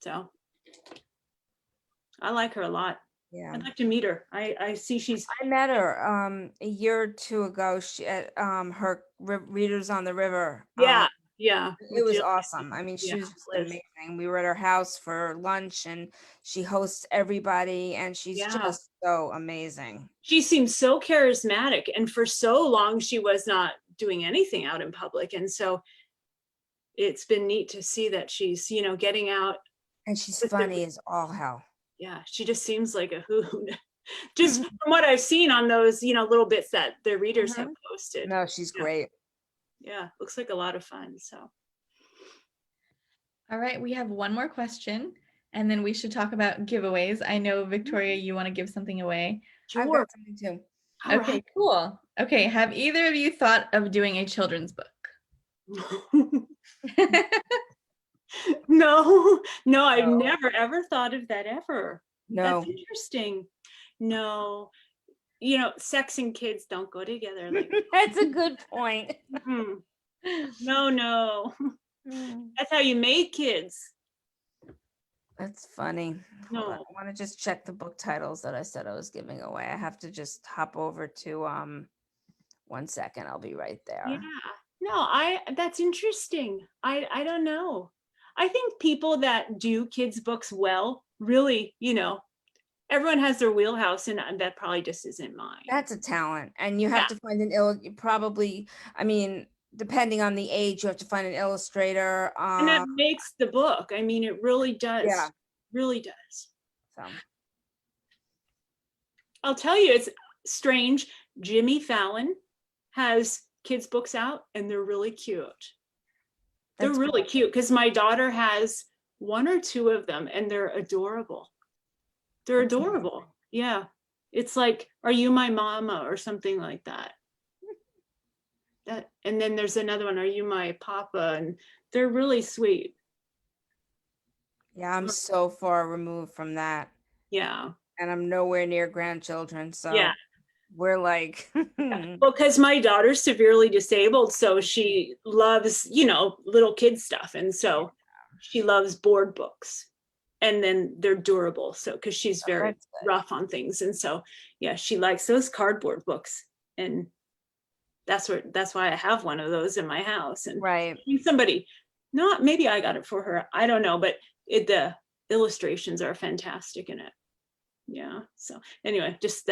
so I like her a lot. yeah. I'd like to meet her. I see she's. I met her a year or two ago. She at her Readers on the River. Yeah, yeah. It was Jill. awesome. I mean, Yeah, she was just Liz. amazing. We were at her house for lunch, and she hosts everybody, and she's Yeah. just so amazing. She seems so charismatic, and for so long she was not doing anything out in public, and so it's been neat to see that she's, getting out. And she's funny as all hell. Yeah, she just seems like a hoot. Just from what I've seen on those, little bits that the readers have posted. No, she's great. Yeah, looks like a lot of fun. So. All right, we have one more question, and then we should talk about giveaways. I know, Victoria, you want to give something away. I've Sure. got something too. All Okay, right. cool. Okay, have either of you thought of doing a children's book? No, I've never ever thought of that ever. No. That's interesting. No, sex and kids don't go together. Like That's a good point. No. That's how you make kids. That's funny. No. Hold on. I want to just check the book titles that I said I was giving away. I have to just hop over to 1 second. I'll be right there. Yeah. No, that's interesting. I don't know. I think people that do kids books well, really, everyone has their wheelhouse, and that probably just isn't mine. That's a talent. And you have to find depending on the age, you have to find an illustrator. And that makes the book. I mean, it really does. Yeah. Really does. So. I'll tell you, it's strange. Jimmy Fallon has kids books out, and they're really cute. They're really cute, because my daughter has one or two of them, and they're adorable. They're adorable. Yeah. It's like, Are You My Mama or something like that. that, and then there's another one, Are You My Papa? And they're really sweet. Yeah, I'm so far removed from that, Yeah. and I'm nowhere near grandchildren, Yeah. so we're like, Well, because my daughter's severely disabled, so she loves, little kid stuff. And so she loves board books. And then they're durable. So, because she's very that's good. rough on things. And so, yeah, she likes those cardboard books. And that's why I have one of those in my house. And Right. somebody, not maybe I got it for her. I don't know, but the illustrations are fantastic in it. Yeah. So anyway, just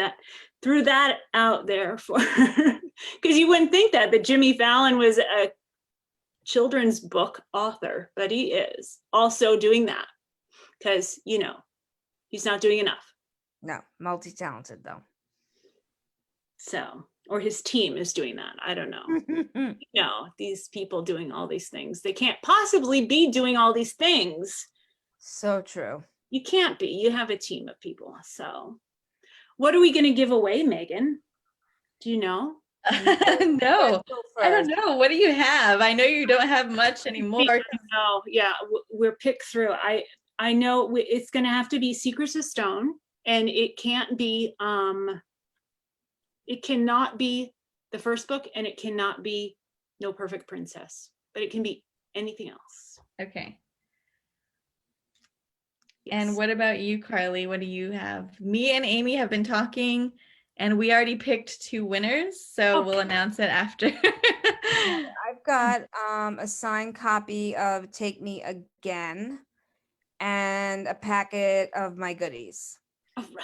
threw that out there for because you wouldn't think that Jimmy Fallon was a children's book author, but he is also doing that because he's not doing enough. No, multi-talented though. So, or his team is doing that. I don't know. These people doing all these things, they can't possibly be doing all these things. So true. You can't be. You have a team of people. So what are we going to give away, Megan? Do you know? No, I don't know. What do you have? I know you don't have much anymore. No, yeah, we're picked through. I know it's going to have to be Secrets of Stone, and it can't be it cannot be the first book, and it cannot be No Perfect Princess, but it can be anything else. Okay. Yes. And what about you, Carly? What do you have? Me and Amy have been talking, and we already picked 2 winners, so we'll announce it after. I've got a signed copy of Take Me Again and a packet of my goodies. All right.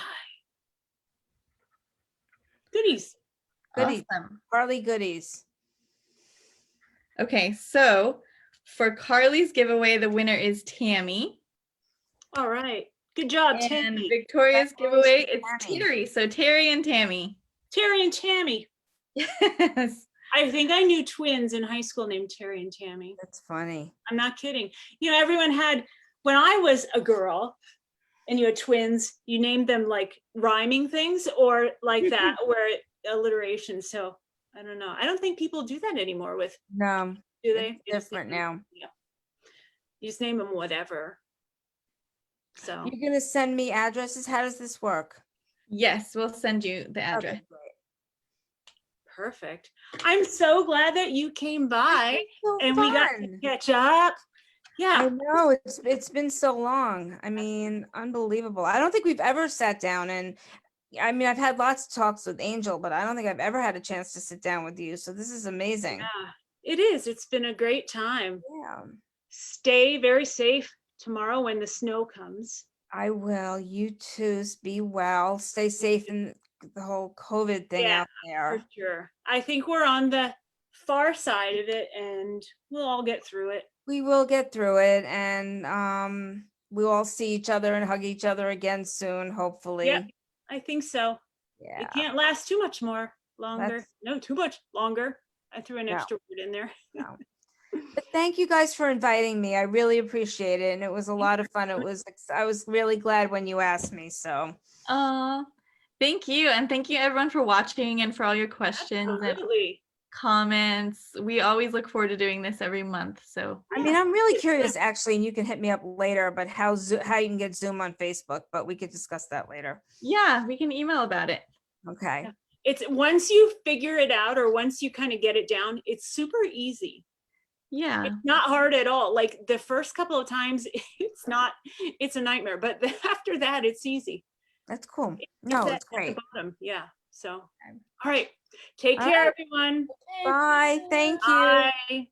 Goodies. Awesome. Carly goodies. Okay, so for Carly's giveaway, the winner is Tammy. All right. Good job, And Tammy. Victoria's giveaway, it's Tammy. Terry. So Terry and Tammy. Terry and Tammy. Yes. I think I knew twins in high school named Terry and Tammy. That's funny. I'm not kidding. Everyone had, when I was a girl and you had twins, you named them like rhyming things or like that, where alliteration. So I don't know. I don't think people do that anymore with, No, do they? it's different now. Yeah. You just name them whatever. So You're going to send me addresses? How does this work? Yes, we'll send you the address. Okay, great. perfect. I'm so glad that you came by So and we got to fun. catch up. Yeah. I know it's been so long. I mean, unbelievable. I don't think we've ever sat down, and I mean, I've had lots of talks with Angel, but I don't think I've ever had a chance to sit down with you. So this is amazing. Yeah, it is. It's been a great time. Yeah, Stay very safe tomorrow when the snow comes. I will. You too. Be well. Stay safe in the whole COVID thing Yeah, out there. for sure. I think we're on the far side of it and we'll all get through it. We will get through it, and we'll all see each other and hug each other again soon, hopefully. Yeah, I think so. Yeah. It can't last too much longer. No, too much longer. I threw an No. extra word in there. No. But thank you guys for inviting me. I really appreciate it, and it was a lot of fun. I was really glad when you asked me. So. Thank you, and thank you everyone for watching and for all your questions Absolutely. and comments. We always look forward to doing this every month. So I mean, I'm really curious, actually, and you can hit me up later, but how you can get Zoom on Facebook, but we could discuss that later. yeah, we can email about it. Okay. It's once you figure it out or once you kind of get it down, it's super easy. Yeah. It's not hard at all. Like the first couple of times, it's a nightmare, but after that, it's easy. That's cool. No, it's at the great. bottom. Yeah. So, all right. Take care, everyone. Bye. Thank you. Bye.